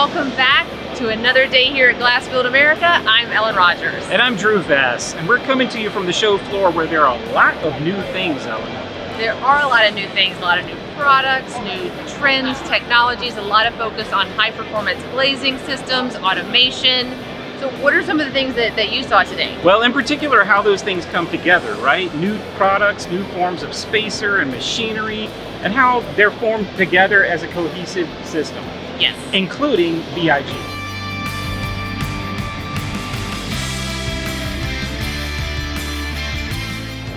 welcome back to another day here at GlassBuild America. I'm Ellen Rogers. And I'm Drew Vass, and we're coming to you from the show floor where there are a lot of new things, Ellen. There are a lot of new things, a lot of new products, new trends, technologies, a lot of focus on high-performance glazing systems, automation. So what are some of the things that you saw today? Well, in particular, how those things come together, right? New products, new forms of spacer and machinery, and how they're formed together as a cohesive system. Yes. Including VIG.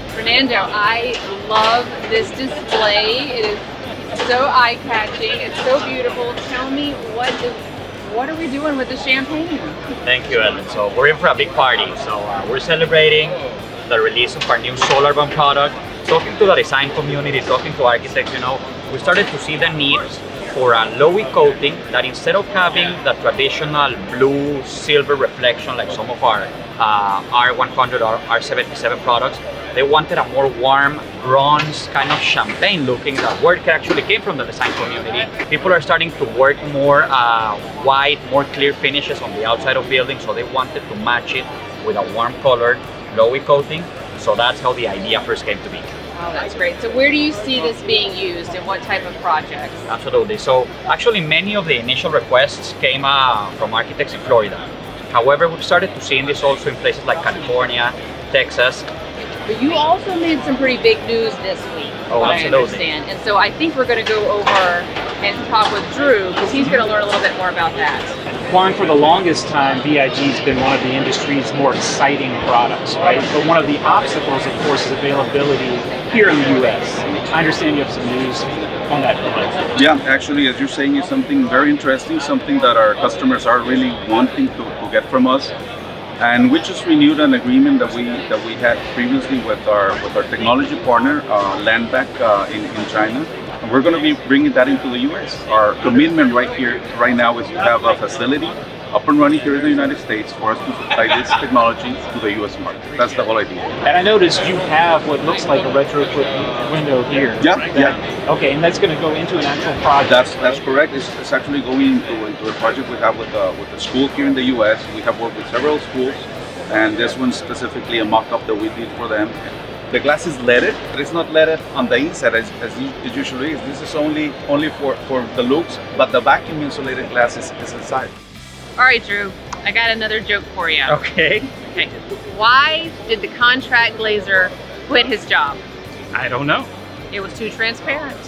Fernando, I love this display. It is so eye-catching. It's so beautiful. Tell me, what are we doing with the champagne? Thank you, Ellen. So we're in for a big party. So we're celebrating the release of our new solar bomb product. Talking to the design community, talking to architects, we started to see the need for a low-E coating that instead of having the traditional blue silver reflection like some of our R100 or R77 products, they wanted a more warm bronze kind of champagne looking. That word actually came from the design community. People are starting to work more white, more clear finishes on the outside of buildings, so they wanted to match it with a warm colored low-E coating. So that's how the idea first came to be. Oh, that's great. So where do you see this being used and what type of projects? Absolutely. So actually many of the initial requests came from architects in Florida. However, we've started to see this also in places like California, Texas. But you also made some pretty big news this week, Oh, absolutely. I understand. And so I think we're going to go over and talk with Drew because he's going to learn a little bit more about that. Juan, for the longest time, VIG's been one of the industry's more exciting products, right? But one of the obstacles, of course, is availability here in the US. I understand you have some news on that front. Yeah, actually, as you're saying, is something very interesting, something that our customers are really wanting to get from us. And we just renewed an agreement that we had previously with our technology partner, Landback in China. And we're going to be bringing that into the US. Our commitment right now is to have a facility up and running here in the United States for us to supply this technology to the US market. That's the whole idea. And I noticed you have what looks like a retrofit window here. Yeah. Okay, and that's going to go into an actual project. That's correct. It's actually going into a project we have with the school here in the US. We have worked with several schools, and this one's specifically a mock-up that we did for them. The glass is leaded, but it's not leaded on the inside as it usually is. This is only for the looks, but the vacuum insulated glass is inside. All right, Drew, I got another joke for you. Okay. Okay. Why did the contract glazer quit his job? I don't know. It was too transparent.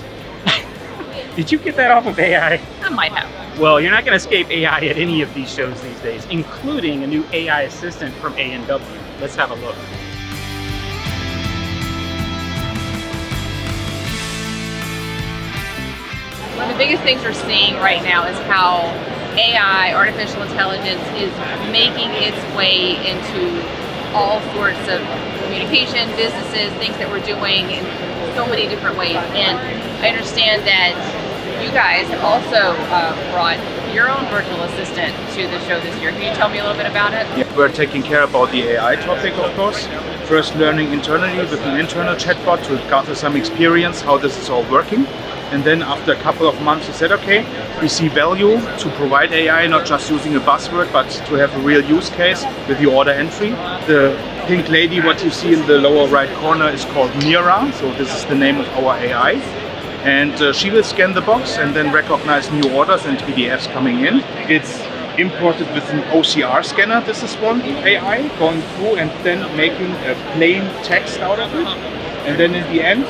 Did you get that off of AI? I might have. Well, you're not going to escape AI at any of these shows these days, including a new AI assistant from A&W. Let's have a look. One of the biggest things we're seeing right now is how AI, artificial intelligence, is making its way into all sorts of communication, businesses, things that we're doing in so many different ways. And I understand that you guys have also brought your own virtual assistant to the show this year. Can you tell me a little bit about it? Yeah, we're taking care about the AI topic, of course. First learning internally with an internal chatbot to gather some experience how this is all working. And then after a couple of months, we said, okay, we see value to provide AI, not just using a buzzword, but to have a real use case with the order entry. The pink lady, what you see in the lower right corner, is called Mira. So this is the name of our AI. And she will scan the box and then recognize new orders and PDFs coming in. It's imported with an OCR scanner. This is one AI going through and then making a plain text out of it. And then in the end,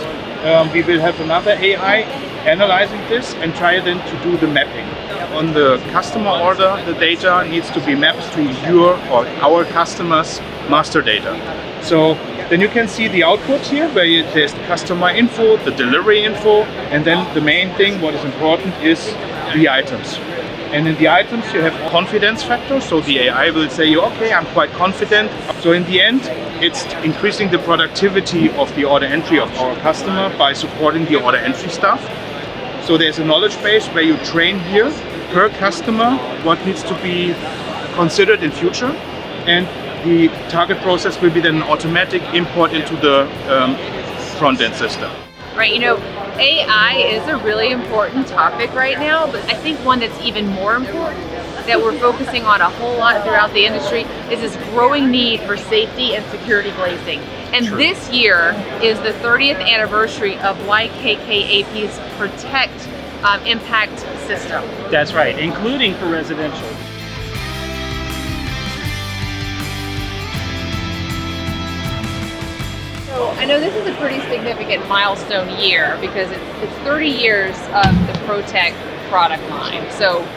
we will have another AI analyzing this and try then to do the mapping. On the customer order, the data needs to be mapped to your or our customers' master data. So then you can see the output here where there's the customer info, the delivery info, and then the main thing, what is important, is the items. And in the items you have confidence factor, so the AI will say, okay, I'm quite confident. So in the end, it's increasing the productivity of the order entry of our customer by supporting the order entry stuff. So there's a knowledge base where you train here per customer what needs to be considered in future, and the target process will be then an automatic import into the front-end system. Right, AI is a really important topic right now, but I think one that's even more important that we're focusing on a whole lot throughout the industry is this growing need for safety and security glazing. And this year is the 30th anniversary of YKKAP's Protect impact system. That's right, including for residential. So I know this is a pretty significant milestone year because it's 30 years of the Protect product line. So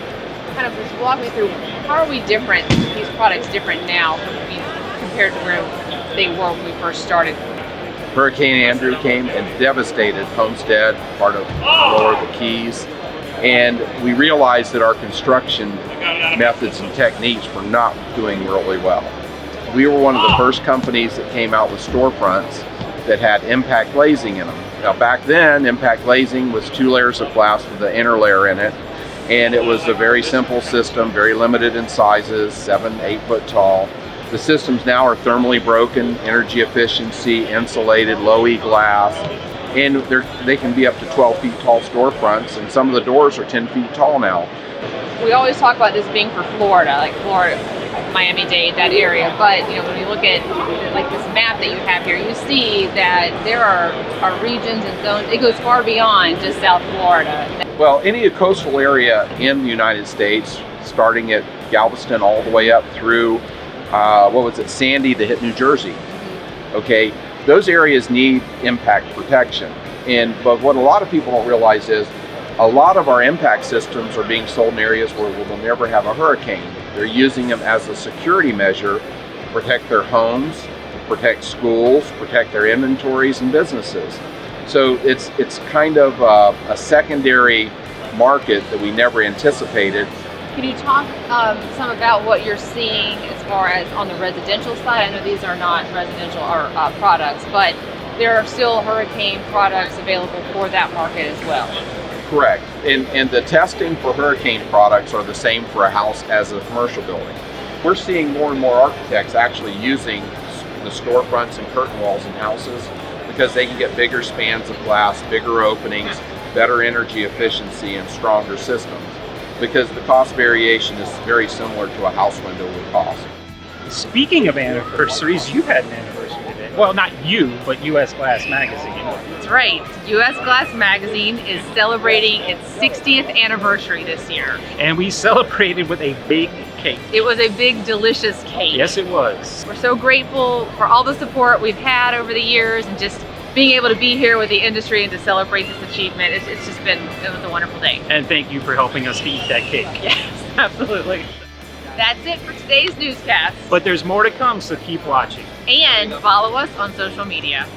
kind of just walk me through, how are we different, these products different now compared to where they were when we first started? Hurricane Andrew came and devastated Homestead, part of Lower the Keys, and we realized that our construction methods and techniques were not doing really well. We were one of the first companies that came out with storefronts that had impact glazing in them. Now back then, impact glazing was 2 layers of glass with the inner layer in it, and it was a very simple system, very limited in sizes, 7-8 foot tall. The systems now are thermally broken, energy efficiency, insulated, low E glass, and they can be up to 12 feet tall storefronts, and some of the doors are 10 feet tall now. We always talk about this being for Florida, like Florida, Miami-Dade, that area, but you know, when you look at like this map that you have here, you see that there are regions and zones, it goes far beyond just South Florida. Well, any coastal area in the United States, starting at Galveston all the way up through Sandy to hit New Jersey. Okay, those areas need impact protection. But what a lot of people don't realize is a lot of our impact systems are being sold in areas where we'll never have a hurricane. They're using them as a security measure to protect their homes, protect schools, protect their inventories and businesses. So it's kind of a secondary market that we never anticipated. Can you talk some about what you're seeing as far as on the residential side? I know these are not residential products, but there are still hurricane products available for that market as well. Correct. And the testing for hurricane products are the same for a house as a commercial building. We're seeing more and more architects actually using the storefronts and curtain walls in houses because they can get bigger spans of glass, bigger openings, better energy efficiency, and stronger systems, because the cost variation is very similar to a house window would cost. Speaking of anniversaries, you had an anniversary today. Well, not you, but US Glass Magazine. That's right. US Glass Magazine is celebrating its 60th anniversary this year. And we celebrated with a big cake. It was a big, delicious cake. Yes, it was. We're so grateful for all the support we've had over the years and just being able to be here with the industry and to celebrate this achievement. It was a wonderful day. And thank you for helping us to eat that cake. Yes, absolutely. That's it for today's newscast. But there's more to come, so keep watching. And follow us on social media.